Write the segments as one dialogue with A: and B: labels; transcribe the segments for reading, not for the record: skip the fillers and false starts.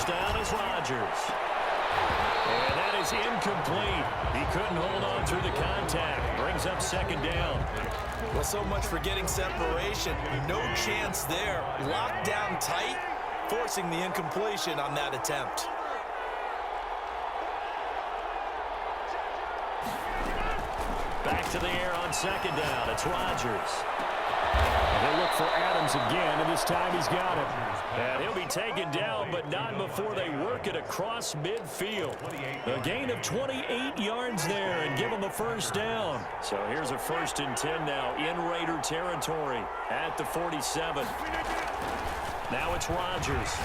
A: down is Rodgers. And that is incomplete. He couldn't hold on through the contact. Brings up second down.
B: Well, so much for getting separation. No chance there. Locked down tight, forcing the incompletion on that attempt.
A: Back to the air on second down. It's Rodgers. They look for Adams again, and this time he's got him. And he'll be taken down, but not before they work it across midfield. A gain of 28 yards there and give him a first down. So here's a 1st and 10 now in Raider territory at the 47. Now it's Rodgers.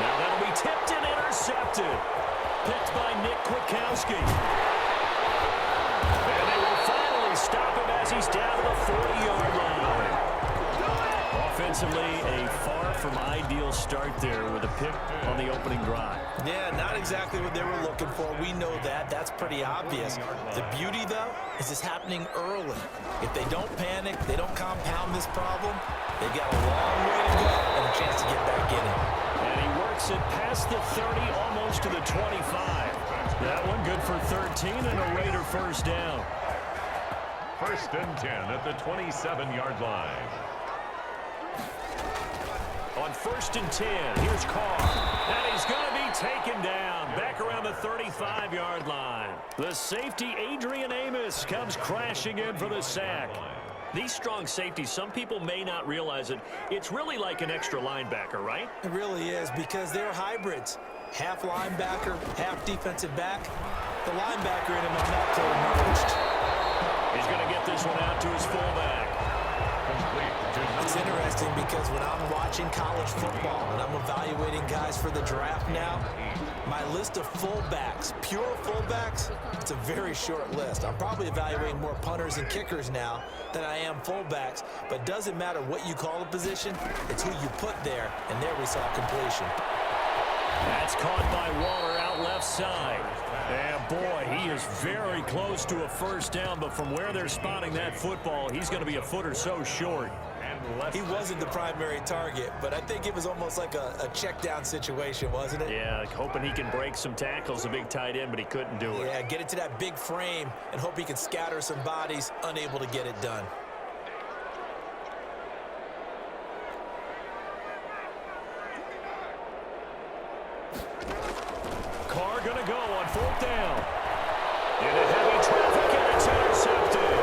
A: Now that'll be tipped and intercepted. Picked by Nick Kwiatkowski. And they will finally stop him as he's down to the 40-yard line. Offensively, a far from ideal start there with a pick on the opening drive.
B: Yeah, not exactly what they were looking for. We know that. That's pretty obvious. The beauty, though, is it's happening early. If they don't panic, they don't compound this problem, they've got a long way to go and a chance to get back in it.
A: And he works it past the 30, almost to the 25. That one good for 13 and a Raider first down.
C: 1st and 10 at the 27-yard line.
A: On 1st and 10, here's Carr. And he's going to be taken down back around the 35-yard line. The safety, Adrian Amos, comes crashing in for the sack. These strong safeties, some people may not realize it. It's really like an extra linebacker, right?
B: It really is, because they're hybrids. Half linebacker, half defensive back. The linebacker in him is not fully merged.
A: He's going to get this one out to his fullback.
B: It's interesting because when I'm watching college football and I'm evaluating guys for the draft now, my list of fullbacks, pure fullbacks, it's a very short list. I'm probably evaluating more punters and kickers now than I am fullbacks, but it doesn't matter what you call the position, it's who you put there, and there we saw completion.
A: That's caught by Waller out left side. And boy, he is very close to a first down, but from where they're spotting that football, he's going to be a foot or so short.
B: He wasn't the primary target, but I think it was almost like a check down situation, wasn't it?
A: Yeah, hoping he can break some tackles, a big tight end, but he couldn't do it.
B: Yeah, get it to that big frame and hope he can scatter some bodies, unable to get it done.
A: Carr gonna go on 4th down. Into heavy traffic, and it's intercepted.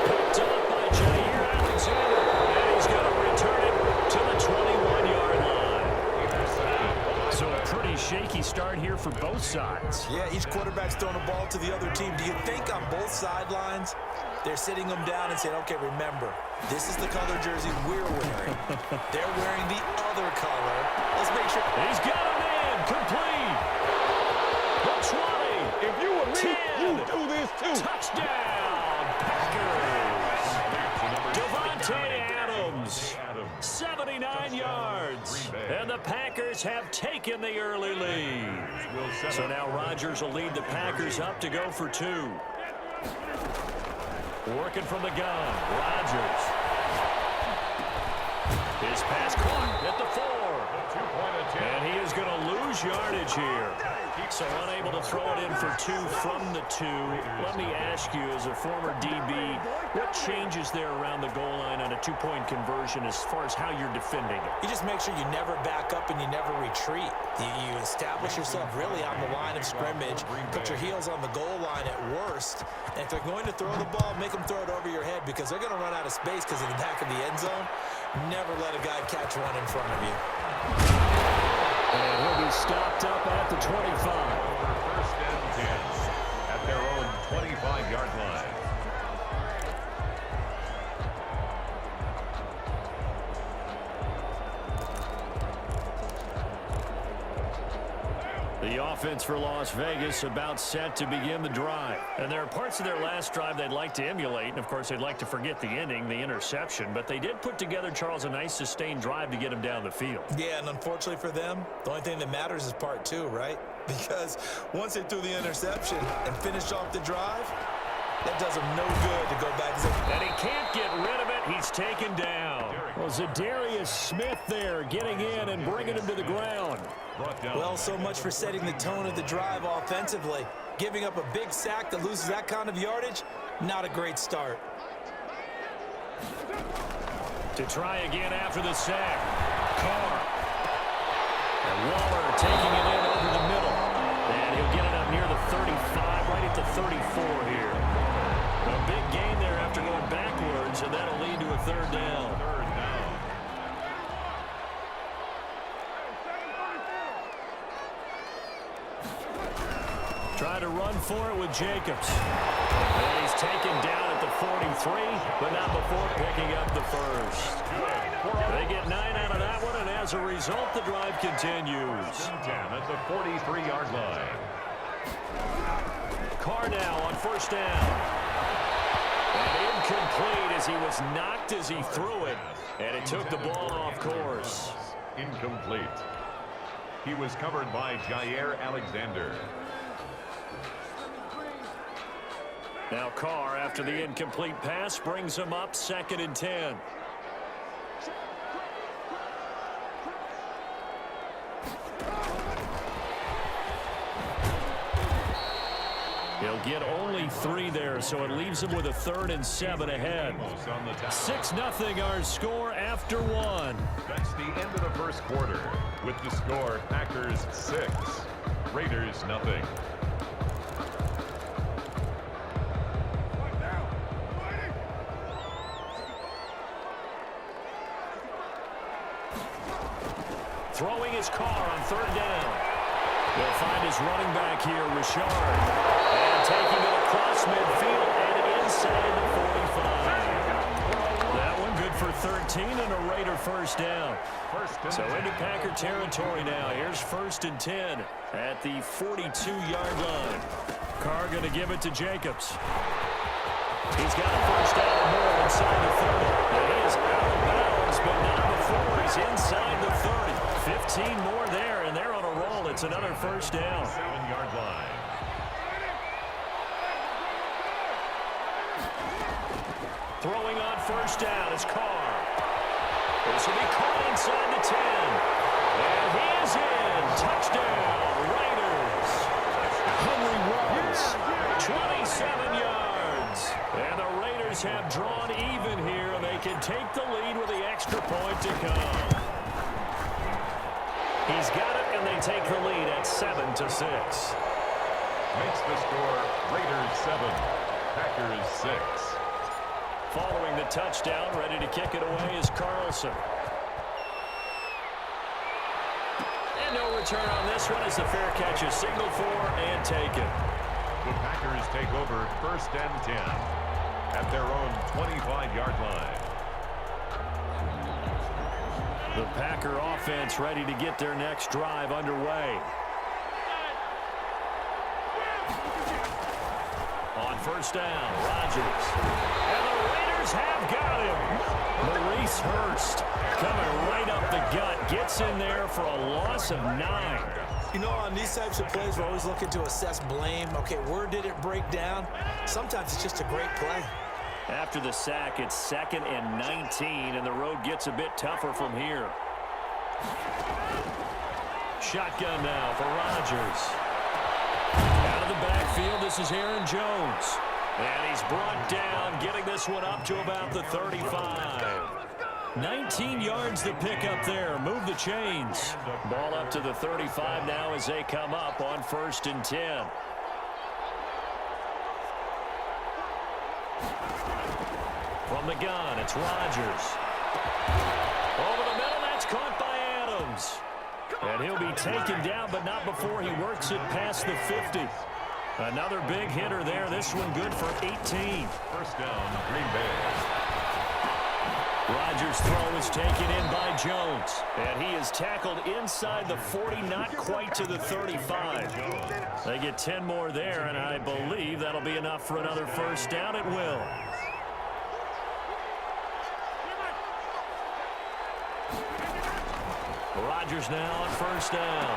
A: Picked up by Jair Alexander, and he's gonna return it to the 21-yard line. So a pretty shaky start here for both sides.
B: Yeah, each quarterback's throwing a ball to the other team. Do you think on both sidelines they're sitting them down and saying, okay, remember, this is the color jersey we're wearing. They're wearing the other color. Let's make sure.
A: He's got a man complete. The 20.
D: If you were me,
A: 10.
D: you do this too.
A: Touchdown, Packers. Devontae Adams, 79 yards. And the Packers have taken the early lead. So now Rodgers will lead the Packers up to go for 2. Working from the gun, Rodgers. His pass caught at the 4. And he is going to lose yardage here. So unable to throw it in for 2 from the 2. Let me ask you, as a former DB, what changes there around the goal line on a 2-point conversion as far as how you're defending it?
B: You just make sure you never back up and you never retreat. You establish yourself really on the line of scrimmage, put your heels on the goal line at worst, and if they're going to throw the ball, make them throw it over your head because they're going to run out of space because in the back of the end zone, never let a guy catch one in front of you.
A: And he'll be stopped up at the 25.
C: 1st and 10 at their own 25-yard line.
A: The offense for Las Vegas about set to begin the drive. And there are parts of their last drive they'd like to emulate. And, of course, they'd like to forget the ending, the interception. But they did put together, Charles, a nice sustained drive to get him down the field.
B: Yeah, and unfortunately for them, the only thing that matters is part 2, right? Because once they threw the interception and finished off the drive, that does them no good to go back.
A: And he can't get rid of it. He's taken down. Well, Zadarius Smith there getting in and bringing him to the ground.
B: Well, so much for setting the tone of the drive offensively. Giving up a big sack that loses that kind of yardage, not a great start.
A: To try again after the sack. Carr. And Waller taking it in over the middle. And he'll get it up near the 35, right at the 34 here. A big gain there after going backwards, and that'll lead to a third down. Try to run for it with Jacobs. And he's taken down at the 43, but not before picking up the first. They get 9 out of that one, and as a result, the drive continues.
C: 10 at the 43-yard line.
A: Carr now on first down. And incomplete as he was knocked as he threw it, and it took the ball off course.
C: Incomplete. He was covered by Jair Alexander.
A: Now Carr, after the incomplete pass, brings him up 2nd and 10. He'll get only 3 there, so it leaves him with a 3rd and 7 ahead. 6-0 our score after 1.
C: That's the end of the first quarter. With the score, Packers 6, Raiders 0.
A: Throwing his Carr on 3rd down. They'll find his running back here, Richard. And taking it across midfield and inside the 45. That one good for 13 and a Raider first down. So into Packer territory now. Here's 1st and 10 at the 42-yard line. Carr going to give it to Jacobs. He's got a first down or more inside the 30. And he is out of bounds, but not before he's inside the 30. 15 more there, and they're on a roll. It's another first down.
C: 7-yard line.
A: Throwing on first down is Carr. This will be caught inside the 10. And he is in. Touchdown, Raiders. Henry Ruggs, 27 yards. And the Raiders have drawn even here, and they can take the lead with the extra point to come. He's got it, and they take the lead at 7-6.
C: Makes the score Raiders 7, Packers 6.
A: Following the touchdown, ready to kick it away is Carlson. And no return on this one as the fair catch is signaled for and taken.
C: The Packers take over 1st and 10 at their own 25-yard line.
A: The Packer offense ready to get their next drive underway. On first down, Rodgers. And the Raiders have got him. Maurice Hurst coming right up the gut. Gets in there for a loss of 9.
B: You know, on these types of plays, we're always looking to assess blame. Okay, where did it break down? Sometimes it's just a great play.
A: After the sack, it's 2nd and 19, and the road gets a bit tougher from here. Shotgun now for Rodgers. Out of the backfield, this is Aaron Jones. And he's brought down, getting this one up to about the 35. 19 yards to pick up there. Move the chains. Ball up to the 35 now as they come up on 1st and 10. From the gun, it's Rodgers. Over the middle, that's caught by Adams. And he'll be taken down, but not before he works it past the 50. Another big hitter there. This one good for 18.
C: First down, Green Bay.
A: Rodgers' throw is taken in by Jones. And he is tackled inside the 40, not quite to the 35. They get 10 more there, and I believe that'll be enough for another first down. It will. Rodgers now on first down.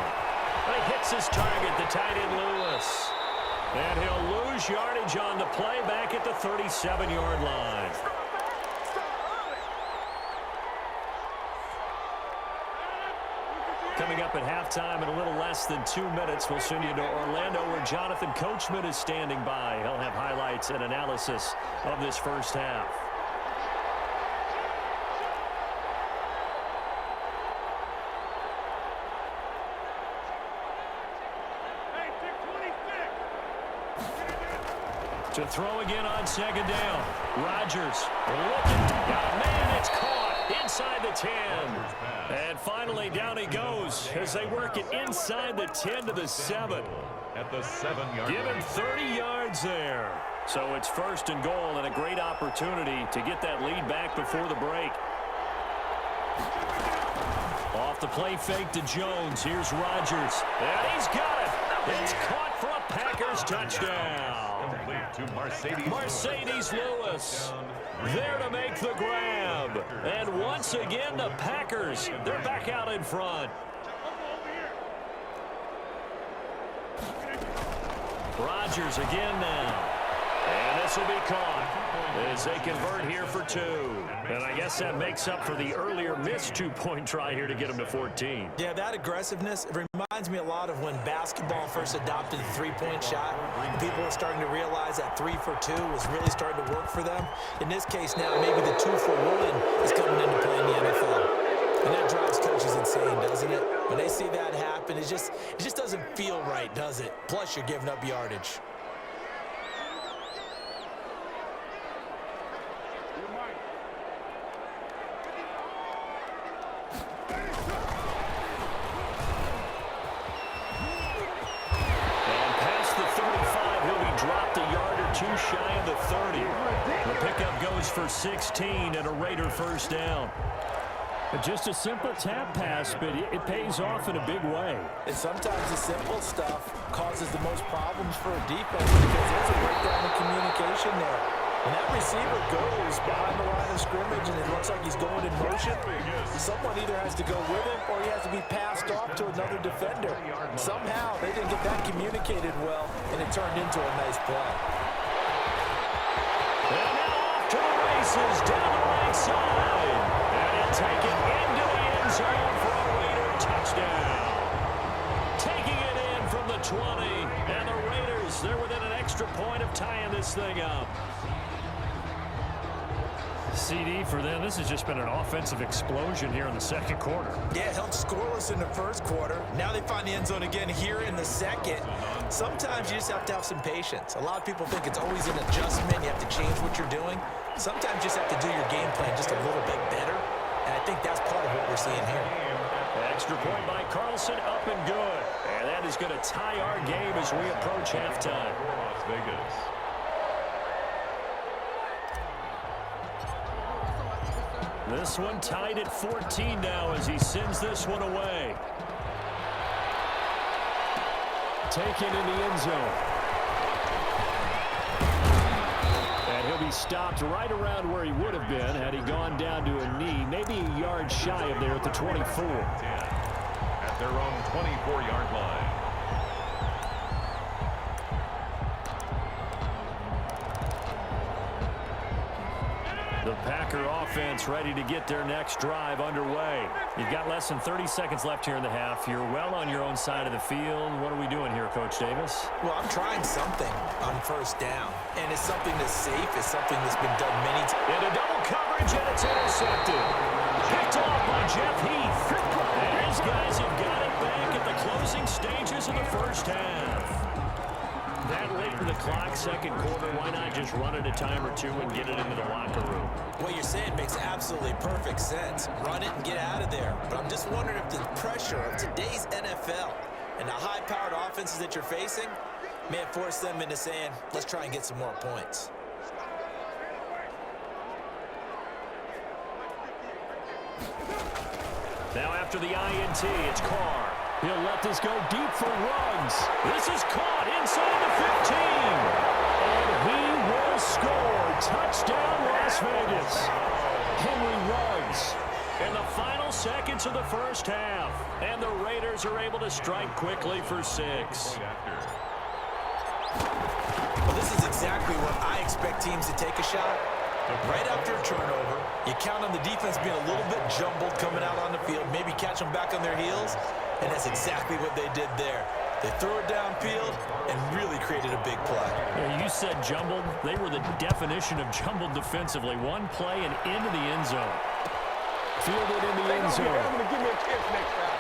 A: But he hits his target, the tight end Lewis. And he'll lose yardage on the play back at the 37-yard line. Coming up at halftime in a little less than 2 minutes, we'll send you to Orlando where Jonathan Coachman is standing by. He'll have highlights and analysis of this first half. To throw again on second down. Rodgers looking. Got a man. It's caught inside the 10. And finally, down he goes as they work it inside the 10 to the 7.
C: At the 7-yard line.
A: Give him 30 yards there. So it's first and goal and a great opportunity to get that lead back before the break. Off the play fake to Jones. Here's Rodgers. And he's got it. It's caught for a Packers touchdown.
C: To
A: Mercedes Lewis there to make the grab. And once again, the Packers, they're back out in front. Rodgers again now. And this will be caught as they convert here for 2. And I guess that makes up for the earlier missed 2-point try here to get them to 14.
B: Yeah, that aggressiveness, it reminds me a lot of when basketball first adopted the three-point shot. And people were starting to realize that 3 for 2 was really starting to work for them. In this case now, maybe the 2 for 1 is coming into play in the NFL. And that drives coaches insane, doesn't it? When they see that happen, it just doesn't feel right, does it? Plus, you're giving up yardage.
A: Shy of the 30. The pickup goes for 16 and a Raider first down. Just a simple tap pass, but it pays off in a big way.
B: And sometimes the simple stuff causes the most problems for a defense because there's a breakdown in communication there. When that receiver goes behind the line of scrimmage and it looks like he's going in motion, someone either has to go with him or he has to be passed off to another defender. Somehow they didn't get that communicated well, and it turned into a nice play.
A: And now off to the races down the right side. And he'll take it into the end zone for a Raider touchdown. Taking it in from the 20. And the Raiders, they're within an extra point of tying this thing up. CD for them. This has just been an offensive explosion here in the second quarter.
B: Yeah, held scoreless in the first quarter. Now they find the end zone again here in the second. Sometimes you just have to have some patience. A lot of people think it's always an adjustment. You have to change what you're doing. Sometimes you just have to do your game plan just a little bit better. And I think that's part of what we're seeing here.
A: Extra point by Carlson, up and good. And that is going to tie our game as we approach halftime.
C: Las Vegas.
A: This one tied at 14 now as he sends this one away. Taken in the end zone. And he'll be stopped right around where he would have been had he gone down to a knee, maybe a yard shy of there at the 24.
C: At their own 24-yard line.
A: The Packer offense ready to get their next drive underway. You've got less than 30 seconds left here in the half. You're well on your own side of the field. What are we doing here, Coach Davis?
B: Well, I'm trying something on first down, and it's something that's safe. It's something that's been done many times.
A: Into double coverage, and it's intercepted. Picked off by Jeff Heath. And these guys have got it back at the closing stages of the first half. That late in the clock, second quarter, why not just run it a time or two and get it into the locker room?
B: What you're saying makes absolutely perfect sense. Run it and get out of there. But I'm just wondering if the pressure of today's NFL and the high-powered offenses that you're facing may have forced them into saying, let's try and get some more points.
A: Now after the INT, it's Carr. He'll let this go deep for Ruggs. This is caught inside the 15. And he will score. Touchdown, Las Vegas. Henry Ruggs in the final seconds of the first half. And the Raiders are able to strike quickly for 6.
B: Well, this is exactly where I expect teams to take a shot. Right after a turnover, you count on the defense being a little bit jumbled coming out on the field, maybe catch them back on their heels. And that's exactly what they did there. They threw it downfield and really created a big play.
A: Yeah, you said jumbled. They were the definition of jumbled defensively. One play and into the end zone. Fielded in the end zone.
D: Give me a kiss next time.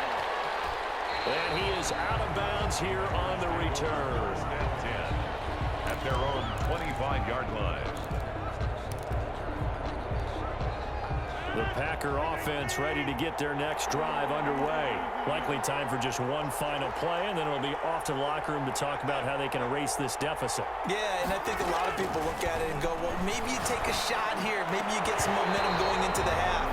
A: And he is out of bounds here on the return.
C: First and 10 at their own 25-yard line.
A: The Packer offense ready to get their next drive underway. Likely time for just one final play, and then it'll be off to the locker room to talk about how they can erase this deficit.
B: Yeah, and I think a lot of people look at it and go, well, maybe you take a shot here. Maybe you get some momentum going into the half.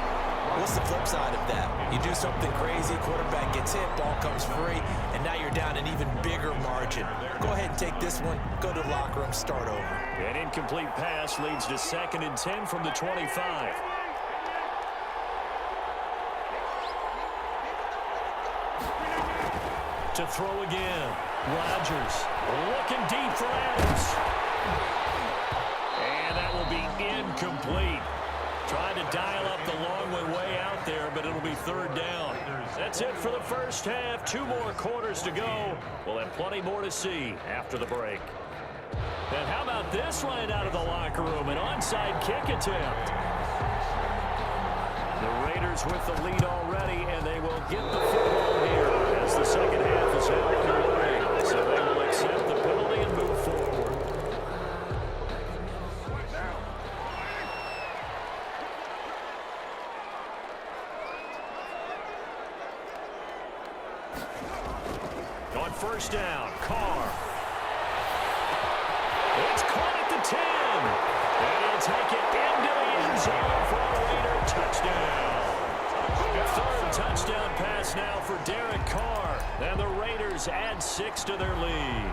B: What's the flip side of that? You do something crazy, quarterback gets hit, ball comes free, and now you're down an even bigger margin. Go ahead and take this one, go to the locker room, start over.
A: An incomplete pass leads to 2nd and 10 from the 25. To throw again. Rodgers looking deep for Adams. And that will be incomplete. Trying to dial up the long way out there, but it'll be 3rd down. That's it for the first half. 2 more quarters to go. We'll have plenty more to see after the break. And how about this right out of the locker room? An onside kick attempt. The Raiders with the lead already, and they will get the football here as the second half is now underway. So they will accept the penalty and move forward. On first down, Carr. It's caught at the 10. And he'll take it into the end zone for a Raider touchdown. 3rd touchdown pass now for Derek Carr. And the Raiders add 6 to their lead.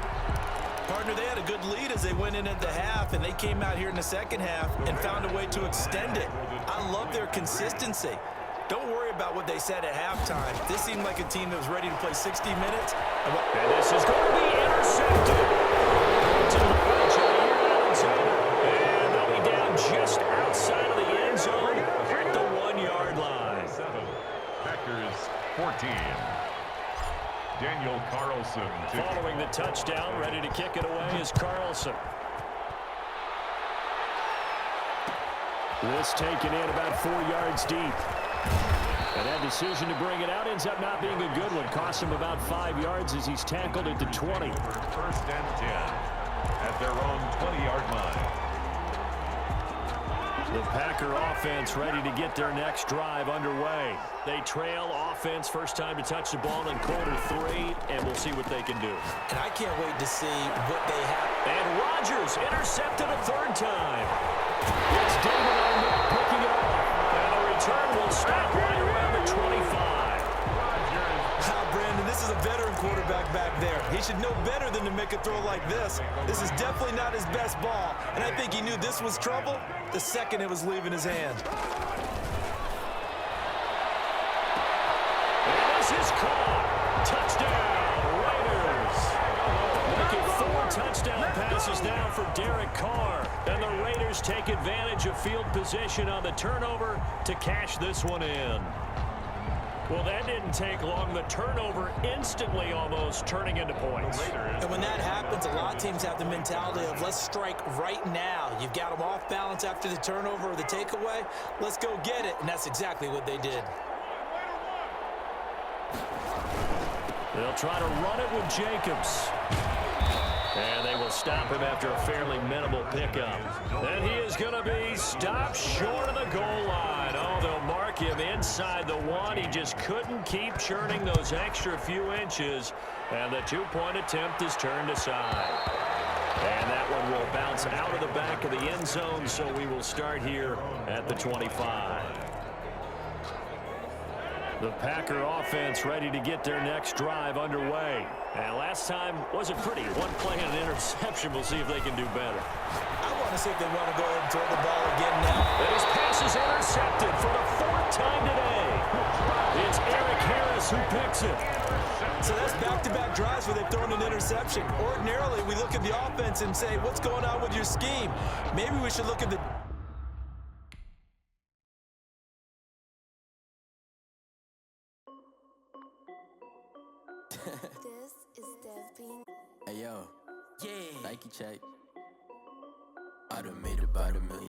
B: Partner, they had a good lead as they went in at the half, and they came out here in the second half and found a way to extend it. I love their consistency. Don't worry about what they said at halftime. This seemed like a team that was ready to play 60 minutes.
A: And this is going to be intercepted. To the right here in Arizona. And they'll be down just outside of the end zone at the 1-yard line.
C: 7, Packers 14. Daniel Carlson.
A: Following the touchdown, ready to kick it away is Carlson. This taken in about 4 yards deep. And that decision to bring it out ends up not being a good one. Cost him about 5 yards as he's tackled at the 20.
C: First and 10 at their own 20-yard line.
A: The Packer offense ready to get their next drive underway. They trail offense, first time to touch the ball in quarter 3, and we'll see what they can do.
B: And I can't wait to see what they have.
A: And Rodgers intercepted a 3rd time. It's David Arnett picking it up. And the return will stop right around the 25.
B: Brandon, this is a veteran quarterback back there. He should know better than to make a throw like this. This is definitely not his best ball, and I think he knew this was trouble the second it was leaving his hand.
A: And this is caught. Touchdown, Raiders. Making 4 touchdown passes now for Derek Carr. And the Raiders take advantage of field position on the turnover to cash this one in. Well, that didn't take long. The turnover instantly almost turning into points.
B: And when that happens, a lot of teams have the mentality of let's strike right now. You've got them off balance after the turnover or the takeaway. Let's go get it. And that's exactly what they did.
A: They'll try to run it with Jacobs. And they will stop him after a fairly minimal pickup. And he is going to be stopped short of the goal line. Oh, they'll mark him inside the 1. He just couldn't keep churning those extra few inches. And the 2-point attempt is turned aside. And that one will bounce out of the back of the end zone, so we will start here at the 25. The Packer offense ready to get their next drive underway. And last time wasn't pretty. 1 play and an interception. We'll see if they can do better.
B: I want to see if they want to go ahead and throw the ball again now.
A: And his pass is intercepted for the 4th time today. It's Eric Harris who picks it.
B: So that's back-to-back drives where they've thrown an interception. Ordinarily, we look at the offense and say, what's going on with your scheme? Maybe we should look at the
E: This is Dev being.
F: Hey yo,
B: Yeah.
F: Nike check. I done made about $1 million.